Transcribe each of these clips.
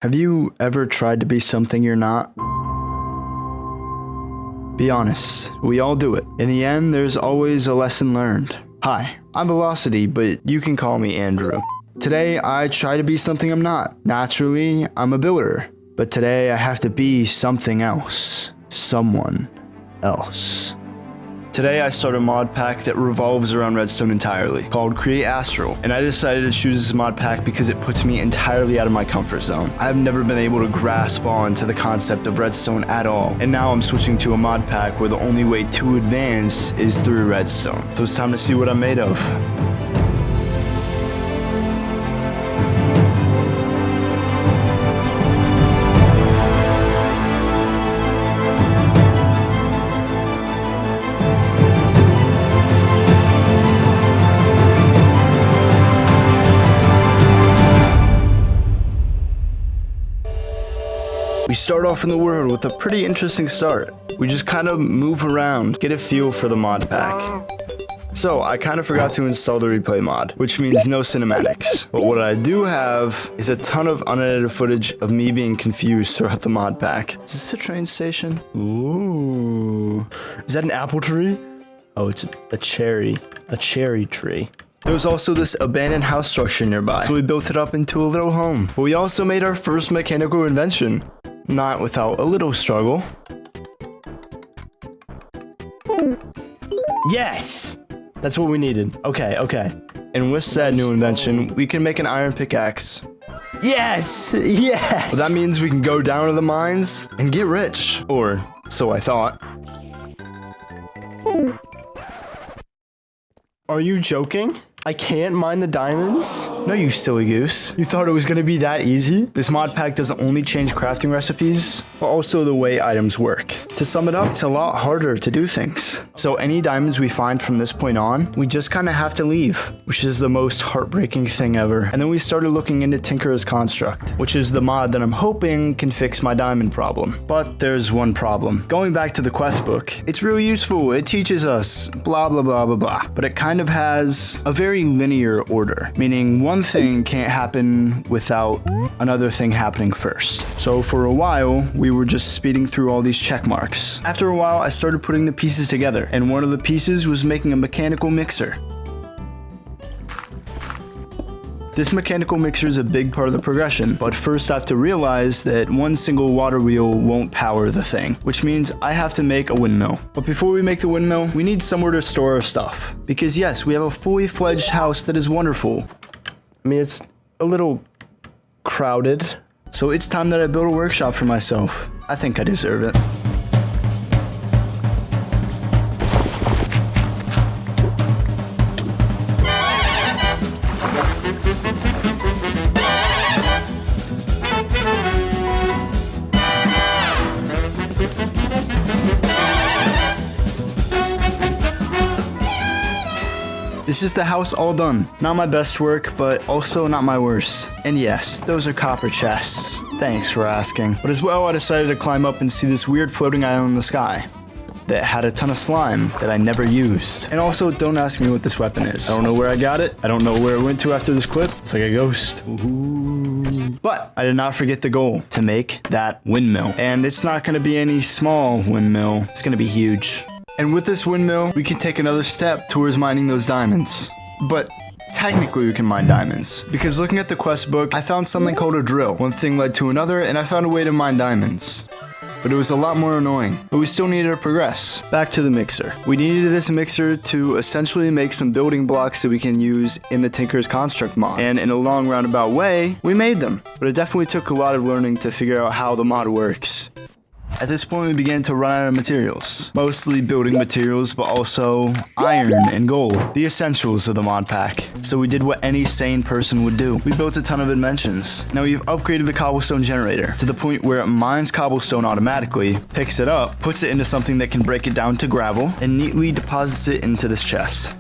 Have you ever tried to be something you're not? Be honest, we all do it. In the end, there's always a lesson learned. Hi, I'm Velocity, but you can call me Andrew. Today, I try to be something I'm not. Naturally, I'm a builder, but today I have to be something else. Someone else. Today I start a mod pack that revolves around redstone entirely, called Create Astral, and I decided to choose this mod pack because it puts me entirely out of my comfort zone. I've never been able to grasp on to the concept of redstone at all, and now I'm switching to a mod pack where the only way to advance is through redstone. So it's time to see what I'm made of. We start off in the world with a pretty interesting start. We just kind of move around, get a feel for the mod pack. So I kind of forgot to install the replay mod, which means no cinematics. But what I do have is a ton of unedited footage of me being confused throughout the mod pack. Is this a train station? Ooh. Is that an apple tree? Oh, it's a cherry tree. There was also this abandoned house structure nearby, so we built it up into a little home. But we also made our first mechanical invention. Not without a little struggle. Yes! That's what we needed. Okay. And with said new invention, we can make an iron pickaxe. Yes! Yes! Well, that means we can go down to the mines and get rich. Or, so I thought. Are you joking? I can't mine the diamonds? No, you silly goose. You thought it was gonna be that easy? This mod pack doesn't only change crafting recipes, but also the way items work. To sum it up, it's a lot harder to do things. So any diamonds we find from this point on, we just kinda have to leave, which is the most heartbreaking thing ever. And then we started looking into Tinker's Construct, which is the mod that I'm hoping can fix my diamond problem. But there's one problem. Going back to the quest book, it's really useful, it teaches us blah blah blah blah blah, but it kind of has a very linear order, meaning one thing can't happen without another thing happening first. So for a while, we were just speeding through all these check marks. After a while, I started putting the pieces together, and one of the pieces was making a mechanical mixer. This mechanical mixer is a big part of the progression, but first I have to realize that one single water wheel won't power the thing, which means I have to make a windmill. But before we make the windmill, we need somewhere to store our stuff. Because yes, we have a fully fledged house that is wonderful. I mean, it's a little crowded. So it's time that I build a workshop for myself. I think I deserve it. This is the house all done. Not my best work, but also not my worst. And yes, those are copper chests. Thanks for asking. But as well, I decided to climb up and see this weird floating island in the sky that had a ton of slime that I never used. And also, don't ask me what this weapon is. I don't know where I got it. I don't know where it went to after this clip. It's like a ghost. Ooh. But I did not forget the goal, to make that windmill. And it's not gonna be any small windmill. It's gonna be huge. And with this windmill, we can take another step towards mining those diamonds. But technically we can mine diamonds, because looking at the quest book, I found something called a drill. One thing led to another, and I found a way to mine diamonds. But it was a lot more annoying, but we still needed to progress. Back to the mixer. We needed this mixer to essentially make some building blocks that we can use in the Tinker's Construct mod. And in a long roundabout way, we made them. But it definitely took a lot of learning to figure out how the mod works. At this point, we began to run out of materials. Mostly building materials, but also iron and gold. The essentials of the mod pack. So we did what any sane person would do. We built a ton of inventions. Now we've upgraded the cobblestone generator to the point where it mines cobblestone automatically, picks it up, puts it into something that can break it down to gravel, and neatly deposits it into this chest.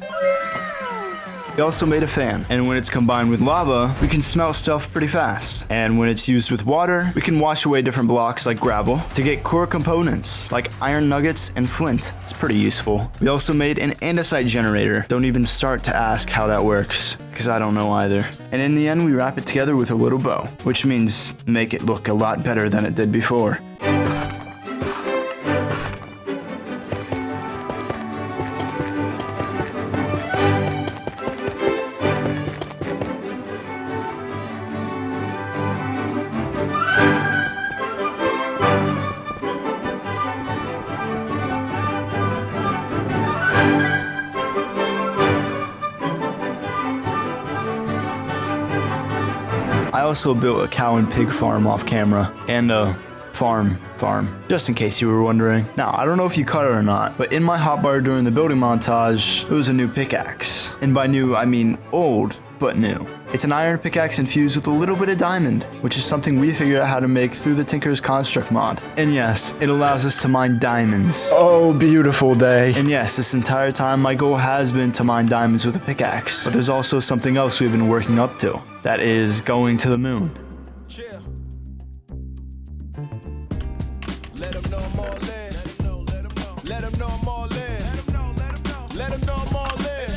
We also made a fan, and when it's combined with lava, we can smelt stuff pretty fast. And when it's used with water, we can wash away different blocks like gravel to get core components like iron nuggets and flint. It's pretty useful. We also made an andesite generator. Don't even start to ask how that works, because I don't know either. And in the end, we wrap it together with a little bow, which means make it look a lot better than it did before. I also built a cow and pig farm off camera, and a farm, just in case you were wondering. Now, I don't know if you caught it or not, but in my hotbar during the building montage, there was a new pickaxe. And by new, I mean old, but new. It's an iron pickaxe infused with a little bit of diamond, which is something we figured out how to make through the Tinker's Construct mod. And yes, it allows us to mine diamonds. Oh, beautiful day. And yes, this entire time my goal has been to mine diamonds with a pickaxe. But there's also something else we've been working up to. That is going to the moon. Let them know I'm all in. Let them know I'm all in. Let them know I'm all in.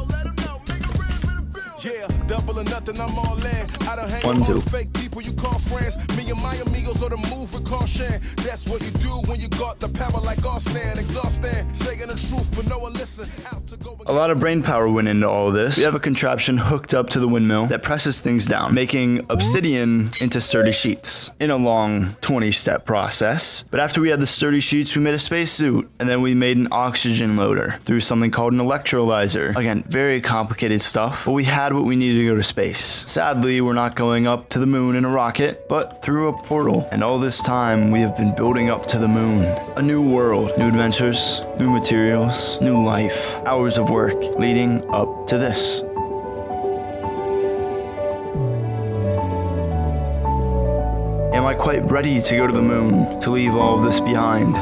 Let them know. Make a rap in the building. Yeah, double or nothing, I'm all in. I don't hang with all the fake people you call friends. Me and my amigos go to move with caution. That's what you do when you got the power like Austin. Exhausting, saying the truth, but no one listen. Out to go. A lot of brain power went into all this. We have a contraption hooked up to the windmill that presses things down, making obsidian into sturdy sheets in a long 20-step process. But after we had the sturdy sheets, we made a spacesuit, and then we made an oxygen loader through something called an electrolyzer. Again, very complicated stuff, but we had what we needed to go to space. Sadly, we're not going up to the moon in a rocket, but through a portal. And all this time, we have been building up to the moon. A new world, new adventures, new materials, new life, hours of work leading up to this. Am I quite ready to go to the moon, to leave all of this behind?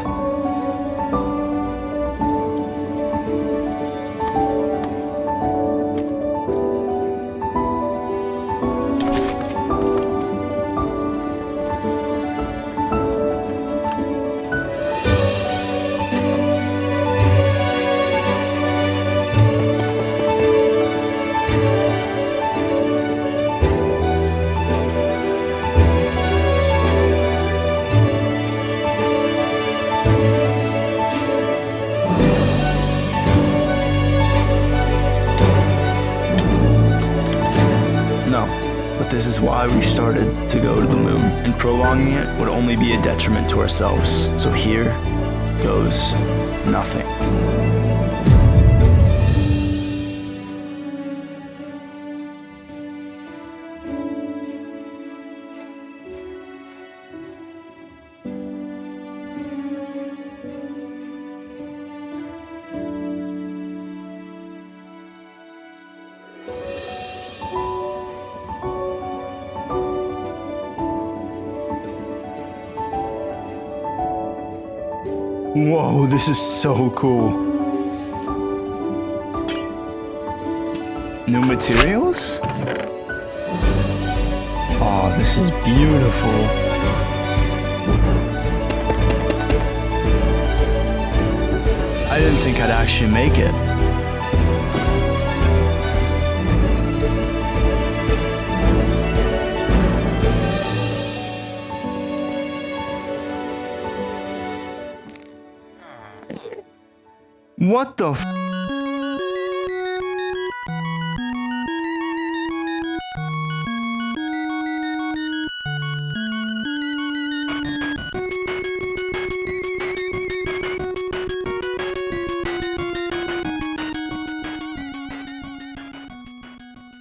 But this is why we started to go to the moon, and prolonging it would only be a detriment to ourselves. So here goes nothing. Whoa, this is so cool. New materials? Oh, this is beautiful. I didn't think I'd actually make it. What the f?